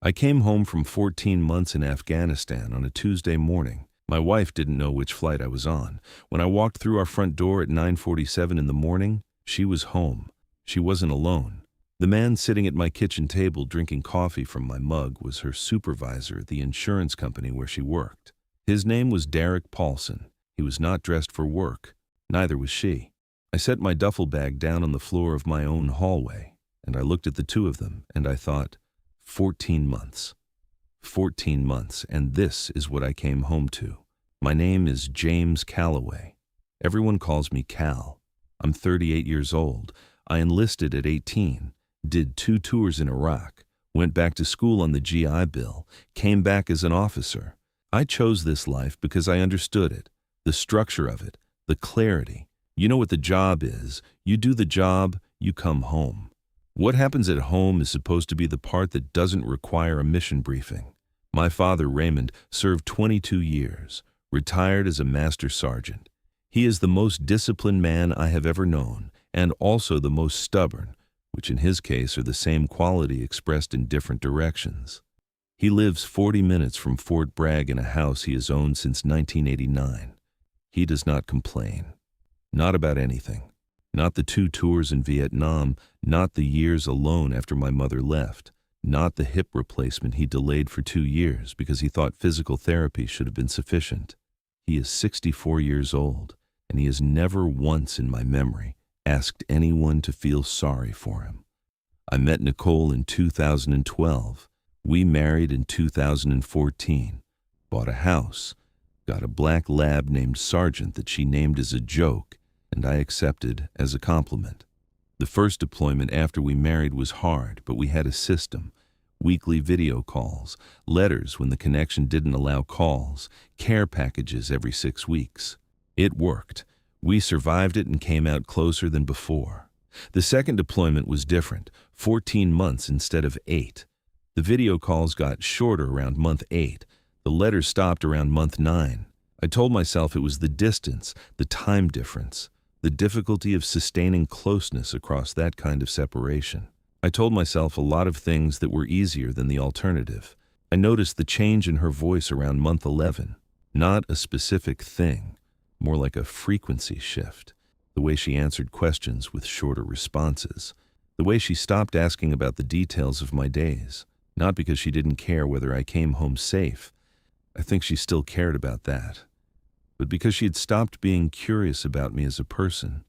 I came home from 14 months in Afghanistan on a Tuesday morning. My wife didn't know which flight I was on. When I walked through our front door at 9:47 in the morning, she was home. She wasn't alone. The man sitting at my kitchen table drinking coffee from my mug was her supervisor at the insurance company where she worked. His name was Derek Paulson. He was not dressed for work. Neither was she. I set my duffel bag down on the floor of my own hallway, and I looked at the two of them, and I thought, 14 months. 14 months, and this is what I came home to. My name is James Calloway. Everyone calls me Cal. I'm 38 years old. I enlisted at 18, did 2 tours in Iraq, went back to school on the GI Bill, came back as an officer. I chose this life because I understood it, the structure of it, the clarity. You know what the job is. You do the job, you come home. What happens at home is supposed to be the part that doesn't require a mission briefing. My father, Raymond, served 22 years, retired as a master sergeant. He is the most disciplined man I have ever known, and also the most stubborn, which in his case are the same quality expressed in different directions. He lives 40 minutes from Fort Bragg in a house he has owned since 1989. He does not complain. Not about anything. Not the 2 tours in Vietnam, not the years alone after my mother left, not the hip replacement he delayed for 2 years because he thought physical therapy should have been sufficient. He is 64 years old, and he has never once in my memory asked anyone to feel sorry for him. I met Nicole in 2012. We married in 2014, bought a house, got a black lab named Sergeant that she named as a joke, and I accepted as a compliment. The first deployment after we married was hard, but we had a system. Weekly video calls, letters when the connection didn't allow calls, care packages every 6 weeks. It worked. We survived it and came out closer than before. The second deployment was different, 14 months instead of 8. The video calls got shorter around month 8. The letters stopped around month 9. I told myself it was the distance, the time difference, the difficulty of sustaining closeness across that kind of separation. I told myself a lot of things that were easier than the alternative. I noticed the change in her voice around month 11. Not a specific thing, more like a frequency shift. The way she answered questions with shorter responses. The way she stopped asking about the details of my days. Not because she didn't care whether I came home safe. I think she still cared about that. But because she had stopped being curious about me as a person.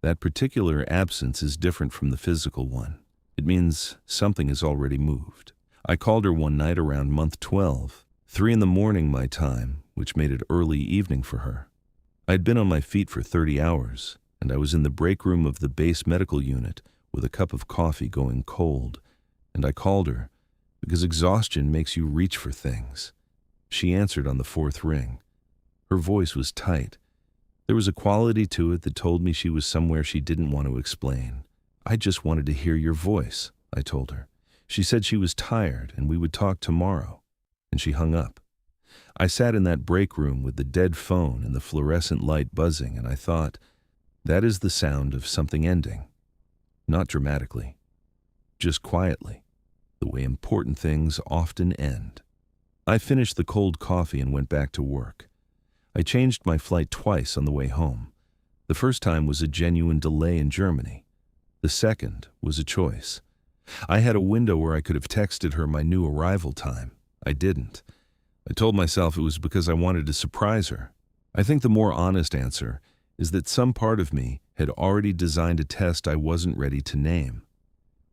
That particular absence is different from the physical one. It means something has already moved. I called her one night around month 12, 3 in the morning my time, which made it early evening for her. I had been on my feet for 30 hours, and I was in the break room of the base medical unit with a cup of coffee going cold, and I called her because exhaustion makes you reach for things. She answered on the 4th ring. Her voice was tight. There was a quality to it that told me she was somewhere she didn't want to explain. I just wanted to hear your voice, I told her. She said she was tired and we would talk tomorrow, and she hung up. I sat in that break room with the dead phone and the fluorescent light buzzing, and I thought, that is the sound of something ending. Not dramatically, just quietly, the way important things often end. I finished the cold coffee and went back to work. I changed my flight twice on the way home. The first time was a genuine delay in Germany. The second was a choice. I had a window where I could have texted her my new arrival time. I didn't. I told myself it was because I wanted to surprise her. I think the more honest answer is that some part of me had already designed a test I wasn't ready to name.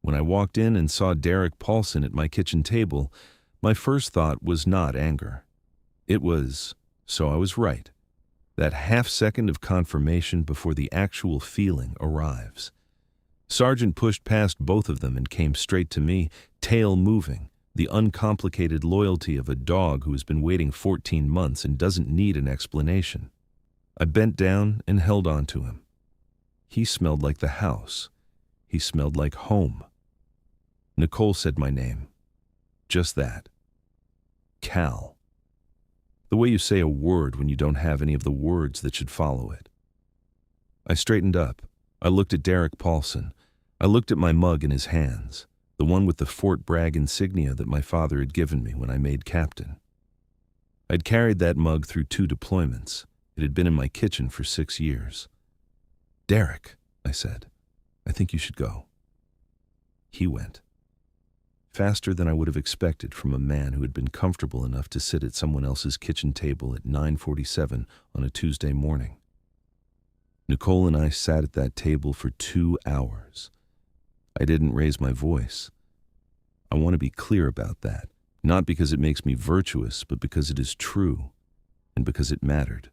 When I walked in and saw Derek Paulson at my kitchen table, my first thought was not anger. It was, so I was right. That half second of confirmation before the actual feeling arrives. Sergeant pushed past both of them and came straight to me, tail moving, the uncomplicated loyalty of a dog who has been waiting 14 months and doesn't need an explanation. I bent down and held on to him. He smelled like the house. He smelled like home. Nicole said my name. Just that. Cal. The way you say a word when you don't have any of the words that should follow it. I straightened up. I looked at Derek Paulson. I looked at my mug in his hands. the one with the Fort Bragg insignia that my father had given me when I made captain. I'd carried that mug through 2 deployments. It had been in my kitchen for 6 years. "Derek," I said, "I think you should go." He went. Faster than I would have expected from a man who had been comfortable enough to sit at someone else's kitchen table at 9:47 on a Tuesday morning. Nicole and I sat at that table for 2 hours. I didn't raise my voice. I want to be clear about that, not because it makes me virtuous, but because it is true, and because it mattered.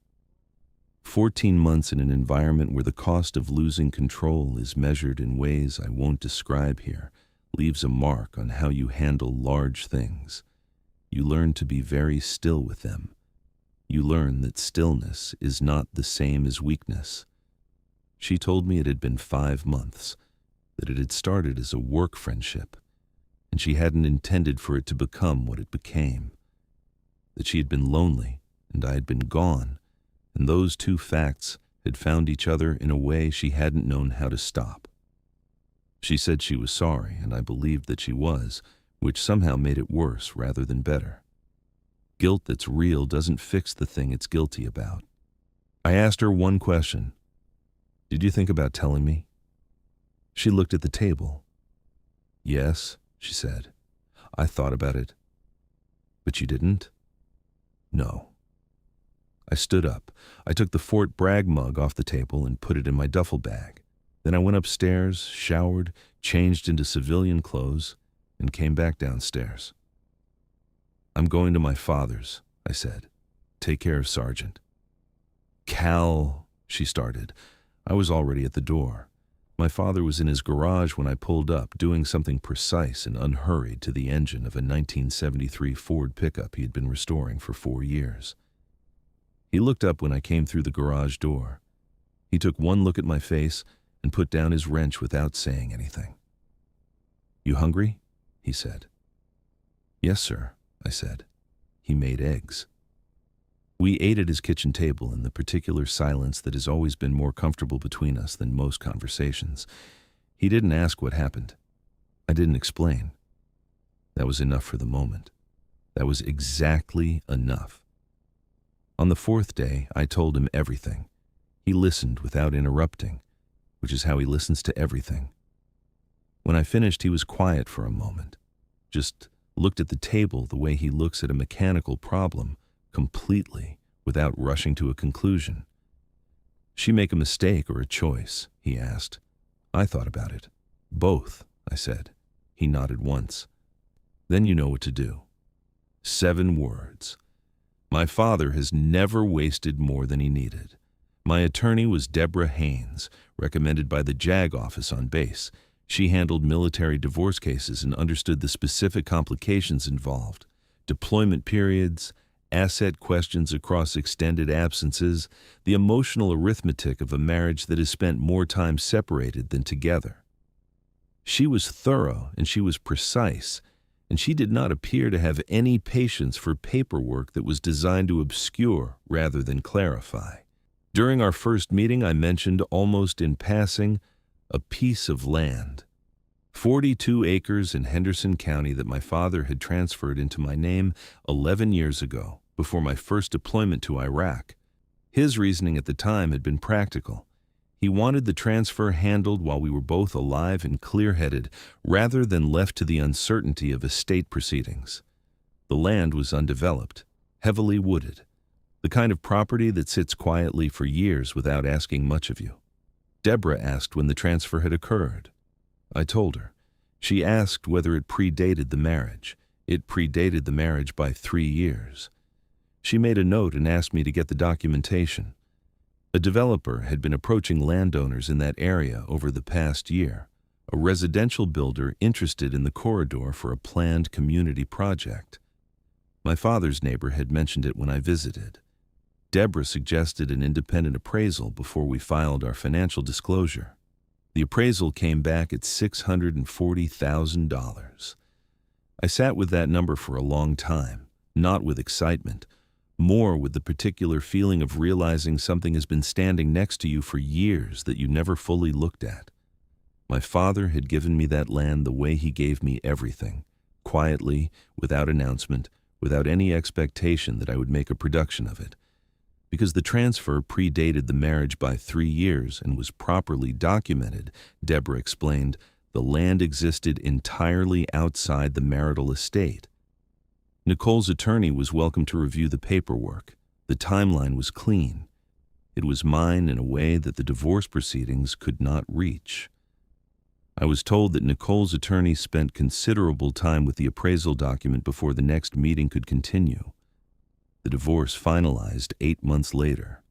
14 months in an environment where the cost of losing control is measured in ways I won't describe here leaves a mark on how you handle large things. You learn to be very still with them. You learn that stillness is not the same as weakness. She told me it had been 5 months, that it had started as a work friendship, and she hadn't intended for it to become what it became. That she had been lonely, and I had been gone, and those 2 facts had found each other in a way she hadn't known how to stop. She said she was sorry, and I believed that she was, which somehow made it worse rather than better. Guilt that's real doesn't fix the thing it's guilty about. I asked her one question. "Did you think about telling me?" She looked at the table. "Yes," she said. "I thought about it." "But you didn't?" "No." I stood up. I took the Fort Bragg mug off the table and put it in my duffel bag. Then I went upstairs, showered, changed into civilian clothes, and came back downstairs. "I'm going to my father's," I said. "Take care of Sergeant." "Cal," she started. I was already at the door. My father was in his garage when I pulled up, doing something precise and unhurried to the engine of a 1973 Ford pickup he had been restoring for 4 years. He looked up when I came through the garage door. He took one look at my face and put down his wrench without saying anything. "You hungry?" he said. "Yes, sir," I said. He made eggs. We ate at his kitchen table in the particular silence that has always been more comfortable between us than most conversations. He didn't ask what happened. I didn't explain. That was enough for the moment. That was exactly enough. On the 4th day, I told him everything. He listened without interrupting, which is how he listens to everything. When I finished, he was quiet for a moment, just looked at the table the way he looks at a mechanical problem, completely, without rushing to a conclusion. "She make a mistake or a choice?" he asked. I thought about it. "Both," I said. He nodded once. "Then you know what to do." 7 words. My father has never wasted more than he needed. My attorney was Deborah Haynes, recommended by the JAG office on base. She handled military divorce cases and understood the specific complications involved: deployment periods, asset questions across extended absences, the emotional arithmetic of a marriage that has spent more time separated than together. She was thorough and she was precise, and she did not appear to have any patience for paperwork that was designed to obscure rather than clarify. During our first meeting, I mentioned, almost in passing, a piece of land, 42 acres in Henderson County, that my father had transferred into my name 11 years ago, before my first deployment to Iraq. His reasoning at the time had been practical. He wanted the transfer handled while we were both alive and clear-headed, rather than left to the uncertainty of estate proceedings. The land was undeveloped, heavily wooded, the kind of property that sits quietly for years without asking much of you. Deborah asked when the transfer had occurred. I told her. She asked whether it predated the marriage. It predated the marriage by 3 years. She made a note and asked me to get the documentation. A developer had been approaching landowners in that area over the past year, a residential builder interested in the corridor for a planned community project. My father's neighbor had mentioned it when I visited. Deborah suggested an independent appraisal before we filed our financial disclosure. The appraisal came back at $640,000. I sat with that number for a long time, not with excitement, more with the particular feeling of realizing something has been standing next to you for years that you never fully looked at. My father had given me that land the way he gave me everything, quietly, without announcement, without any expectation that I would make a production of it. Because the transfer predated the marriage by 3 years and was properly documented, Deborah explained, the land existed entirely outside the marital estate. Nicole's attorney was welcome to review the paperwork. The timeline was clean. It was mine in a way that the divorce proceedings could not reach. I was told that Nicole's attorney spent considerable time with the appraisal document before the next meeting could continue. The divorce finalized 8 months later.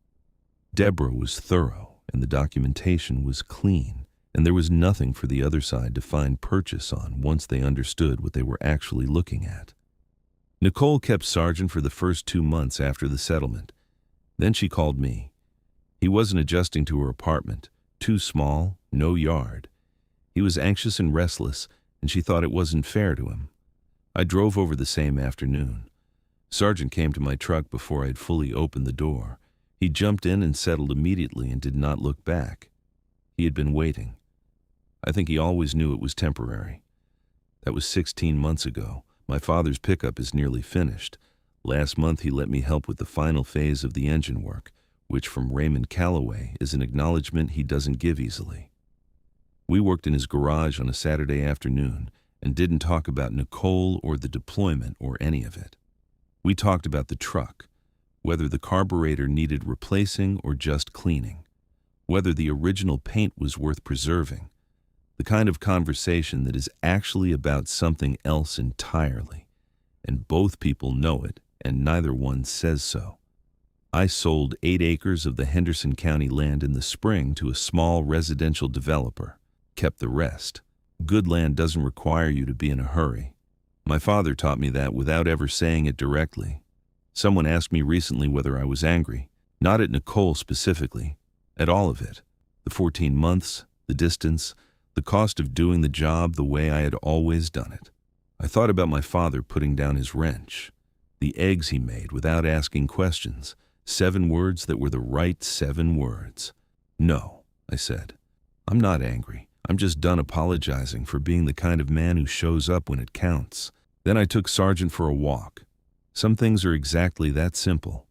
Deborah was thorough, and the documentation was clean, and there was nothing for the other side to find purchase on once they understood what they were actually looking at. Nicole kept Sargent for the first 2 months after the settlement. Then she called me. He wasn't adjusting to her apartment, too small, no yard. He was anxious and restless, and she thought it wasn't fair to him. I drove over the same afternoon. Sargent came to my truck before I had fully opened the door. He jumped in and settled immediately and did not look back. He had been waiting. I think he always knew it was temporary. That was 16 months ago. My father's pickup is nearly finished. Last month he let me help with the final phase of the engine work, which from Raymond Calloway is an acknowledgement he doesn't give easily. We worked in his garage on a Saturday afternoon and didn't talk about Nicole or the deployment or any of it. We talked about the truck, whether the carburetor needed replacing or just cleaning, whether the original paint was worth preserving, the kind of conversation that is actually about something else entirely, and both people know it, and neither one says so. I sold 8 acres of the Henderson County land in the spring to a small residential developer, kept the rest. Good land doesn't require you to be in a hurry. My father taught me that without ever saying it directly. Someone asked me recently whether I was angry, not at Nicole specifically, at all of it. The 14 months, the distance, the cost of doing the job the way I had always done it. I thought about my father putting down his wrench, the eggs he made without asking questions, 7 words that were the right 7 words. No, I said. I'm not angry. I'm just done apologizing for being the kind of man who shows up when it counts. Then I took Sargent for a walk. Some things are exactly that simple.